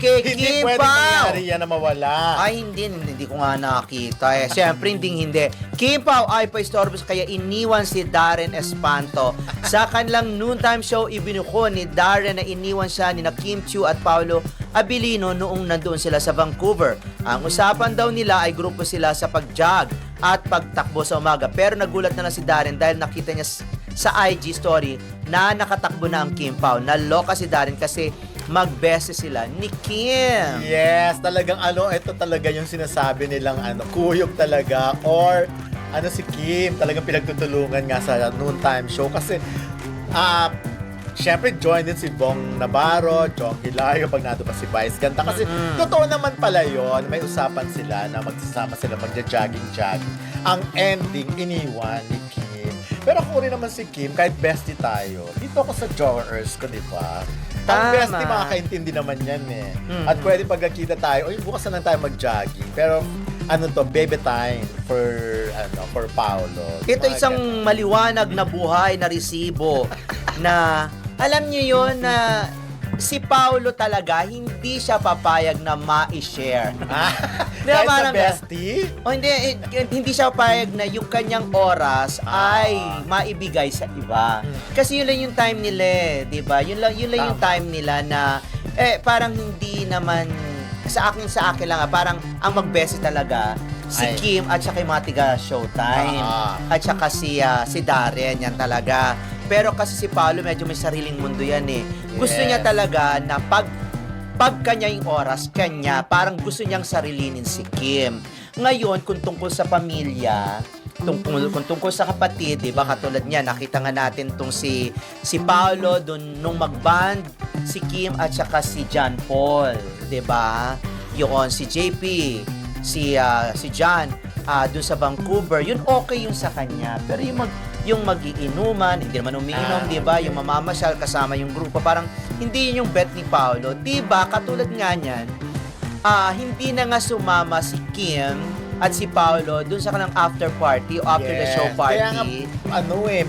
Hindi Kim pwedeng Pao! mangyari yan na mawala. Ay, hindi ko nga nakita eh. Siyempre, hindi. Kim Pao ay pa-istorbos kaya iniwan si Darren Espanto. Sa kanilang noontime show, ibinuko ni Darren na iniwan siya ni na Kim Chiu at Paolo Abilino noong nandoon sila sa Vancouver. Ang usapan daw nila ay grupo sila sa pag-jog at pagtakbo sa umaga. Pero nagulat na lang si Darren dahil nakita niya sa IG story na nakatakbo na ang Kim Pao. Naloka si Darren kasi mag-beses sila ni Kim. Yes, talagang ito talaga yung sinasabi nilang kuyog talaga or si Kim, talagang pinagtutulungan nga sa noontime show kasi syempre join din si Bong Navarro, Jong Hilario pag nado pa si Vice Ganda kasi totoo naman pala yon, may usapan sila na magsasama sila magja-jogging. Ang ending, iniwan ni Kim. Pero ako rin naman si Kim, kahit bestie tayo, dito ako sa joggers ko, di ba? Ang bestie, makakaintindi naman yan eh. At pwede pagkakita tayo, bukas na lang tayo mag-jogging. Pero baby time for Paolo. Ito isang maliwanag na buhay na resibo na alam niyo yon na si Paolo talaga hindi siya papayag na ma-share. Kahit sa bestie? O hindi siya papayag na yung kanyang oras ay maibigay sa iba. Kasi yun lang yung time nila eh, 'di ba? Yun lang yung time nila na parang hindi naman sa akin lang parang ang magbesi talaga si Kim at saka yung mga tiga Showtime at saka si Darren yan talaga. Pero kasi si Paolo medyo may sariling mundo yan eh. Gusto niya talaga na pag kanya yung oras, kanya, parang gusto niyang sarilinin si Kim. Ngayon, kung tungkol sa pamilya, kung tungkol sa kapatid, diba, katulad niya, nakita nga natin tong si Paolo nung mag-band, si Kim at saka si John Paul, diba? Yun, si JP, si John, dun sa Vancouver, yun okay yung sa kanya. Pero yung mag-iinuman, hindi naman umiinom, di ba? Yung mamamasyal kasama yung grupo, parang hindi yun yung bet ni Paolo. Di ba? Katulad nga niyan, hindi na nga sumama si Kim at si Paolo dun sa kanang after party o after the show party. Kaya nga,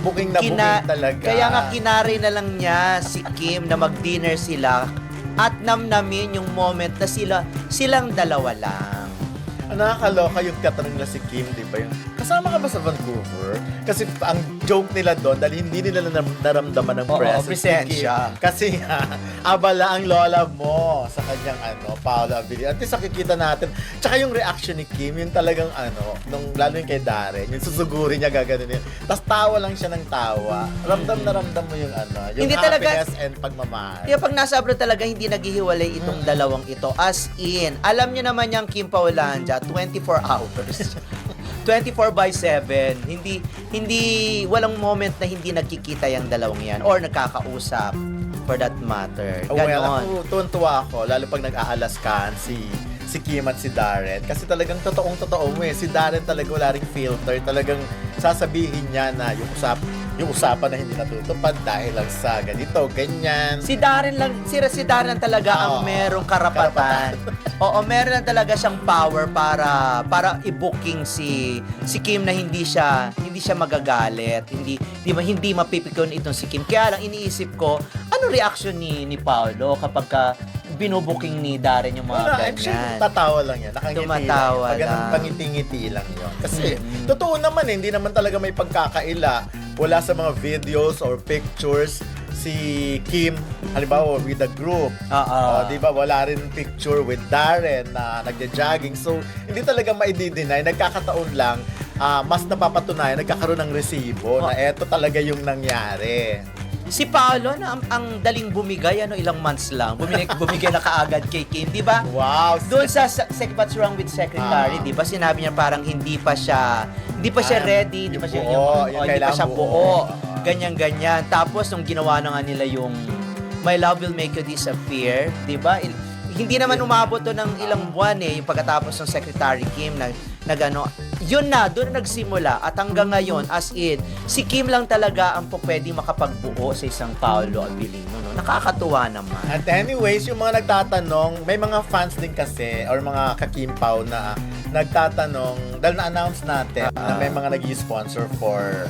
booking na booking talaga. Kaya nga kinari na lang niya si Kim na mag-dinner sila at namnamin yung moment na silang dalawa lang. Nakakaloka yung katanong nila si Kim, di ba? Yung, kasama ka ba sa Vancouver? Kasi ang joke nila doon, dahil hindi nila naramdaman ng presensya. Kasi nga, abala ang lola mo sa kanyang Paolo Abilino. At least nakikita natin. Tsaka yung reaction ni Kim, yung talagang lalo yung kay Darren, yung susuguri niya gaganon yun. Tapos tawa lang siya ng tawa. Ramdam na ramdam mo yung yung hindi happiness talaga, and pagmamahal. Kaya pag nasa abroad talaga, hindi naghihiwalay itong dalawang ito. As in, alam niyo naman yung Kim Paolanja, 24 hours. 24/7. Hindi walang moment na hindi nagkikita yung dalawang yan or nagkakausap for that matter. Ganon. Well, ako tuwan-tuwa ako lalo pag nag-aalaskan si Kim at si Darren kasi talagang totoong-totoo mo eh. Si Darren talaga wala ring filter. Talagang sasabihin niya na yung usapan na hindi natutupad dahil lang sa ganito, ganyan. Si Darren lang talaga ang merong karapatan. Oo, meron lang talaga siyang power para i-booking si Kim na hindi siya magagalit, hindi mapipikon itong si Kim. Kaya lang iniisip ko, ano reaction ni Paolo kapag binubuking ni Darren yung mga ganyan. Tatawa lang yan. Tumatawa lang. Pangiti-ngiti lang yun. Kasi, totoo naman hindi naman talaga may pagkakaila. Wala sa mga videos or pictures si Kim, halimbawa with the group. Di ba? Wala rin picture with Darren na nagja-jogging. So, hindi talaga maidi-deny. Nagkakataon lang, mas napapatunayan, nagkakaroon ng resibo na eto talaga yung nangyari. Si Paolo na ang daling bumigay, ilang months lang. Bumigay na kaagad kay Kim, di ba? Wow. Doon sa What's Wrong with Secretary, di ba? Sinabi niya parang hindi pa siya ready, di pa siya hindi pa siya buo. Ganyan-ganyan. Tapos nung ginawa na nga nila yung My Love Will Make You Disappear, di ba? Hindi naman umabot to ng ilang buwan yung pagkatapos ng Secretary Kim na yun na, doon na nagsimula at hanggang ngayon, as in, si Kim lang talaga ang pwedeng makapagbuo sa isang Paolo Abilino. No? Nakakatuwa naman. At anyways, yung mga nagtatanong, may mga fans din kasi or mga ka-Kim Pao na nagtatanong, dahil na-announce natin na may mga nag-sponsor for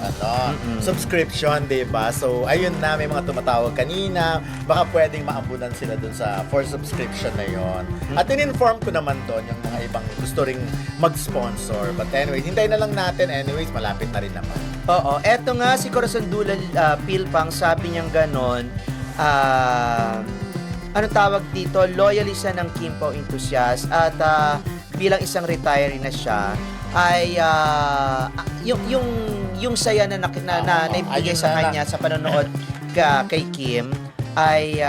subscription, diba? So, ayun na, may mga tumatawag kanina, baka pwedeng maambunan sila dun sa for subscription na yon. At in-inform ko naman doon yung mga ibang gusto ring mag-sponsor. But anyways, hintayin na lang natin. Anyways, malapit na rin naman. Oo, eto nga si Corazon Dulal Pilpang, sabi niyang ganon, anong tawag dito, loyally siya ng Kim Pao enthusiast at bilang isang retiree na siya, ay yung saya na naibigay sa kanya sa panonood kay Kim ay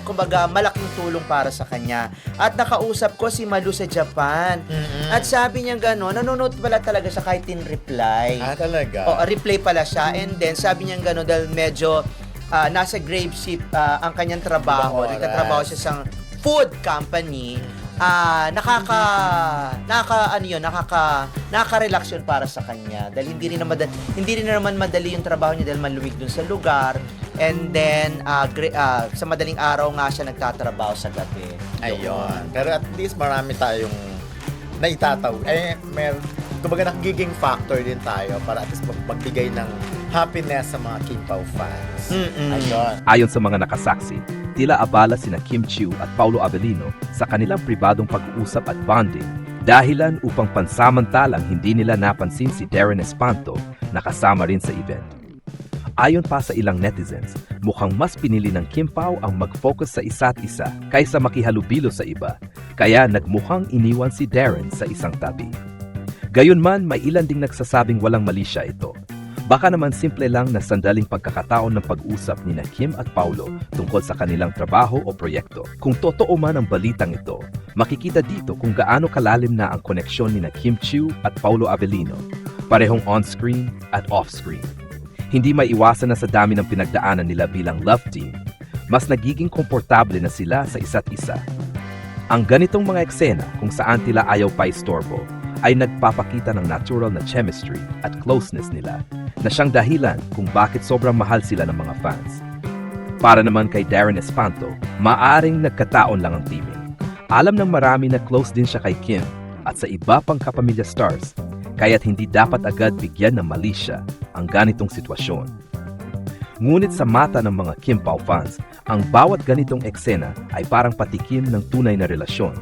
kumbaga malaking tulong para sa kanya. At nakausap ko si Malu sa Japan. At sabi niya gano'n, nanonood pala talaga siya kahit in reply. Talaga? O, reply pala siya. And then, sabi niya gano'n, dahil medyo nasa grave ship ang kanyang trabaho. Nagtatrabaho siya sa food company. Nakaka-relax yun para sa kanya. Dahil hindi rin naman madali yung trabaho niya dahil maluwig dun sa lugar. And then, sa madaling araw nga siya nagtatrabaho sa gabi. Ayun. Pero at least marami tayong naitatawag. Kumbaga nagiging factor din tayo para at least magbigay ng happiness sa mga Kim Pao fans. Ayun. Ayon sa mga nakasaksi, tila abala sina Kim Chiu at Paulo Avellino sa kanilang pribadong pag-uusap at bonding, dahilan upang pansamantalang hindi nila napansin si Darren Espanto na kasama rin sa event. Ayon pa sa ilang netizens, mukhang mas pinili ng Kim Pao ang mag-focus sa isa't isa kaysa makihalubilo sa iba, kaya nagmukhang iniwan si Darren sa isang tabi. Gayunman, may ilan ding nagsasabing walang mali siya ito. Baka naman simple lang na sandaling pagkakataon ng pag-usap ni Kim at Paulo tungkol sa kanilang trabaho o proyekto. Kung totoo man ang balitang ito, makikita dito kung gaano kalalim na ang koneksyon ni Kim Chiu at Paulo Avellino, parehong on-screen at off-screen. Hindi maiwasan na sa dami ng pinagdaanan nila bilang love team, mas nagiging komportable na sila sa isa't isa. Ang ganitong mga eksena kung saan tila ayaw pa istorbo ay nagpapakita ng natural na chemistry at closeness nila na siyang dahilan kung bakit sobrang mahal sila ng mga fans. Para naman kay Darren Espanto, maaring nagkataon lang ang teaming. Alam ng marami na close din siya kay Kim at sa iba pang kapamilya stars, kaya't hindi dapat agad bigyan ng mali siya ang ganitong sitwasyon. Ngunit sa mata ng mga Kim Pao fans, ang bawat ganitong eksena ay parang patikim ng tunay na relasyon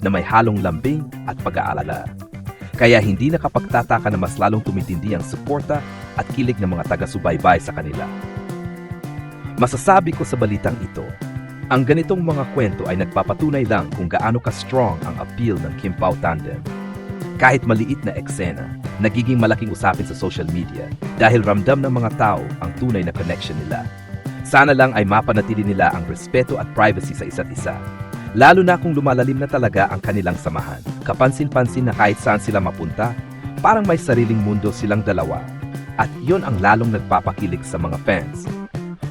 na may halong lambing at pag-aalala. Kaya hindi nakapagtataka na mas lalong tumitindi ang suporta at kilig ng mga taga-subaybay sa kanila. Masasabi ko sa balitang ito, ang ganitong mga kwento ay nagpapatunay lang kung gaano ka-strong ang appeal ng Kim Pao tandem. Kahit maliit na eksena, nagiging malaking usapin sa social media dahil ramdam ng mga tao ang tunay na connection nila. Sana lang ay mapanatili nila ang respeto at privacy sa isa't isa. Lalo na kung lumalalim na talaga ang kanilang samahan. Kapansin-pansin na kahit saan sila mapunta, parang may sariling mundo silang dalawa. At yon ang lalong nagpapakilig sa mga fans.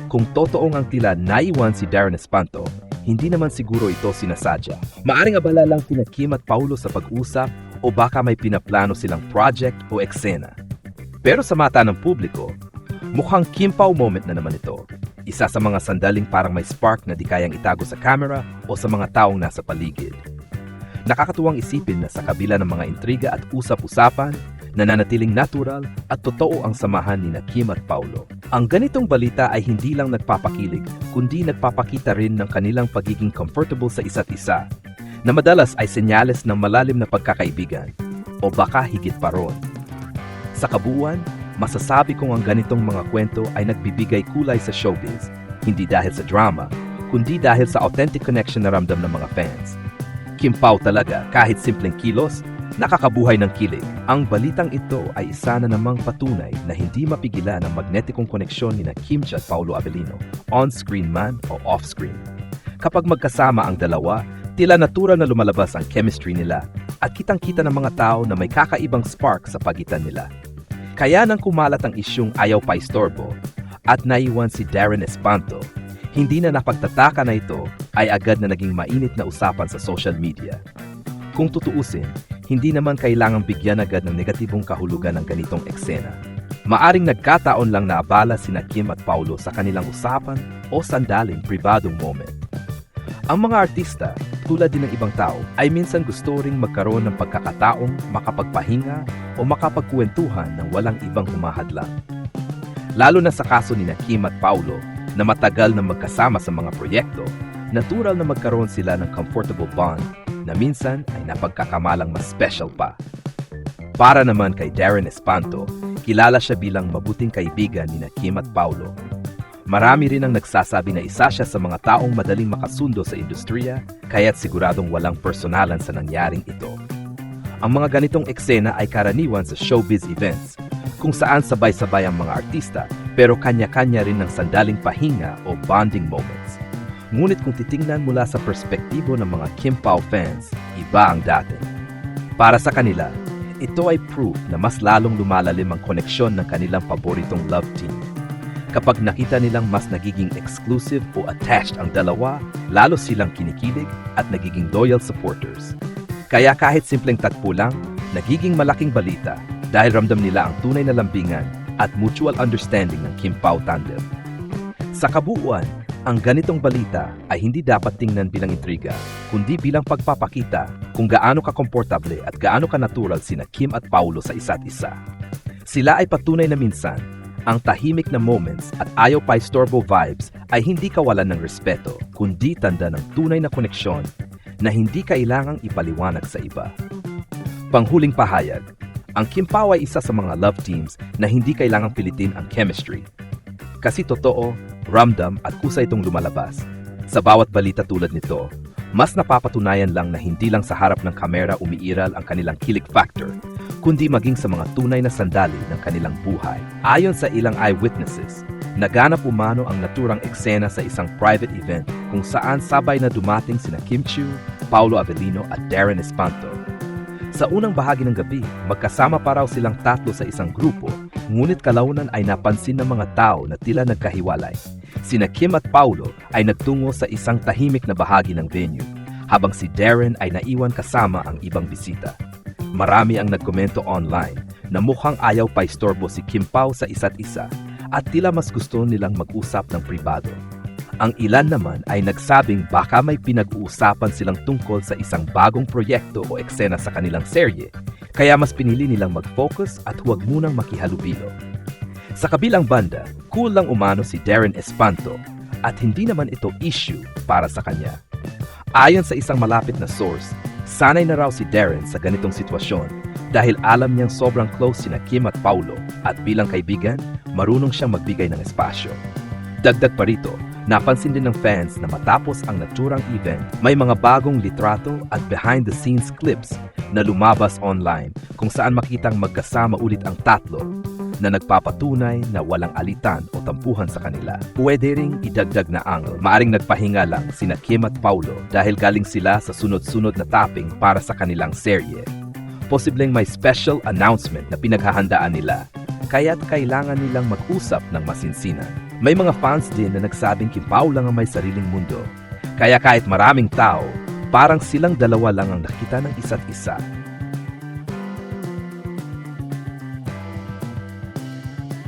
Kung totoong ang tila naiwan si Darren Espanto, hindi naman siguro ito sinasadya. Maaring abala lang sina Kim at Paulo sa pag-usap o baka may pinaplano silang project o eksena. Pero sa mata ng publiko, mukhang Kim Pao moment na naman ito. Isa sa mga sandaling parang may spark na di kayang itago sa camera o sa mga taong nasa paligid. Nakakatuwang isipin na sa kabila ng mga intriga at usap-usapan, nananatiling natural at totoo ang samahan ni Kim at Paulo. Ang ganitong balita ay hindi lang nagpapakilig, kundi nagpapakita rin ng kanilang pagiging comfortable sa isa't isa, na madalas ay senyales ng malalim na pagkakaibigan, o baka higit pa ron. Sa kabuuan, masasabi kong ang ganitong mga kwento ay nagbibigay kulay sa showbiz, hindi dahil sa drama, kundi dahil sa authentic connection na ramdam ng mga fans. Kim Pao talaga, kahit simpleng kilos, nakakabuhay ng kilig. Ang balitang ito ay isa na namang patunay na hindi mapigilan ang magnetikong koneksyon ni Kim at Paulo Avellino, on-screen man o off-screen. Kapag magkasama ang dalawa, tila natural na lumalabas ang chemistry nila at kitang-kita ng mga tao na may kakaibang spark sa pagitan nila. Kaya nang kumalat ang isyung ayaw pa istorbo at naiwan si Darren Espanto, hindi na napagtataka na ito ay agad na naging mainit na usapan sa social media. Kung tutuusin, hindi naman kailangang bigyan agad ng negatibong kahulugan ng ganitong eksena. Maaring nagkataon lang na abala sina Kim at Paulo sa kanilang usapan o sandaling pribadong moment. Ang mga artista, tulad din ng ibang tao, ay minsan gusto ring magkaroon ng pagkakataong makapagpahinga o makapagkwentuhan ng walang ibang humahadlang. Lalo na sa kaso ni Kim at Paulo na matagal na magkasama sa mga proyekto, natural na magkaroon sila ng comfortable bond na minsan ay napagkakamalang mas special pa. Para naman kay Darren Espanto, kilala siya bilang mabuting kaibigan ni Kim at Paulo. Marami rin ang nagsasabi na isa siya sa mga taong madaling makasundo sa industriya, kaya't siguradong walang personalan sa nangyaring ito. Ang mga ganitong eksena ay karaniwan sa showbiz events, kung saan sabay-sabay ang mga artista pero kanya-kanya rin ng sandaling pahinga o bonding moments. Ngunit kung titingnan mula sa perspektibo ng mga Kim Pao fans, iba ang dating. Para sa kanila, ito ay proof na mas lalong lumalalim ang koneksyon ng kanilang paboritong love team. Kapag nakita nilang mas nagiging exclusive o attached ang dalawa, lalo silang kinikilig at nagiging loyal supporters. Kaya kahit simpleng tagpo lang, nagiging malaking balita dahil ramdam nila ang tunay na lambingan at mutual understanding ng Kim Pao tandem. Sa kabuuan, ang ganitong balita ay hindi dapat tingnan bilang intriga, kundi bilang pagpapakita kung gaano ka-komportable at gaano ka-natural sina Kim at Paulo sa isa't isa. Sila ay patunay na minsan, ang tahimik na moments at ayaw pa istorbo vibes ay hindi kawalan ng respeto, kundi tanda ng tunay na koneksyon na hindi kailangang ipaliwanag sa iba. Panghuling pahayag, ang Kim Pao ay isa sa mga love teams na hindi kailangang pilitin ang chemistry. Kasi totoo, ramdam at kusa itong lumalabas. Sa bawat balita tulad nito, mas napapatunayan lang na hindi lang sa harap ng kamera umiiral ang kanilang kilig factor, kundi maging sa mga tunay na sandali ng kanilang buhay. Ayon sa ilang eyewitnesses, naganap umano ang naturang eksena sa isang private event kung saan sabay na dumating sina Kim Chiu, Paulo Avellino at Darren Espanto. Sa unang bahagi ng gabi, magkasama pa raw silang tatlo sa isang grupo, ngunit kalaunan ay napansin ng mga tao na tila nagkahiwalay. Sina Kim at Paulo ay nagtungo sa isang tahimik na bahagi ng venue, habang si Darren ay naiwan kasama ang ibang bisita. Marami ang nagkomento online na mukhang ayaw pa istorbo si Kim Pao sa isa't isa at tila mas gusto nilang mag-usap ng pribado. Ang ilan naman ay nagsabing baka may pinag-uusapan silang tungkol sa isang bagong proyekto o eksena sa kanilang serye, kaya mas pinili nilang mag-focus at huwag munang makihalubilo. Sa kabilang banda, cool lang umano si Darren Espanto at hindi naman ito issue para sa kanya. Ayon sa isang malapit na source, sanay na raw si Darren sa ganitong sitwasyon dahil alam niyang sobrang close sina Kim at Paulo at bilang kaibigan, marunong siyang magbigay ng espasyo. Dagdag pa rito, napansin din ng fans na matapos ang naturang event, may mga bagong litrato at behind-the-scenes clips na lumabas online kung saan makitang magkasama ulit ang tatlo na nagpapatunay na walang alitan o tampuhan sa kanila. Pwede ring idagdag na angle. Maaring nagpahinga lang sina Kim at Paulo dahil galing sila sa sunod-sunod na tapping para sa kanilang serye. Posibleng may special announcement na pinaghahandaan nila, kaya't kailangan nilang mag-usap ng masinsinan. May mga fans din na nagsabing Kim Pao lang ang may sariling mundo. Kaya kahit maraming tao, parang silang dalawa lang ang nakita ng isa't isa.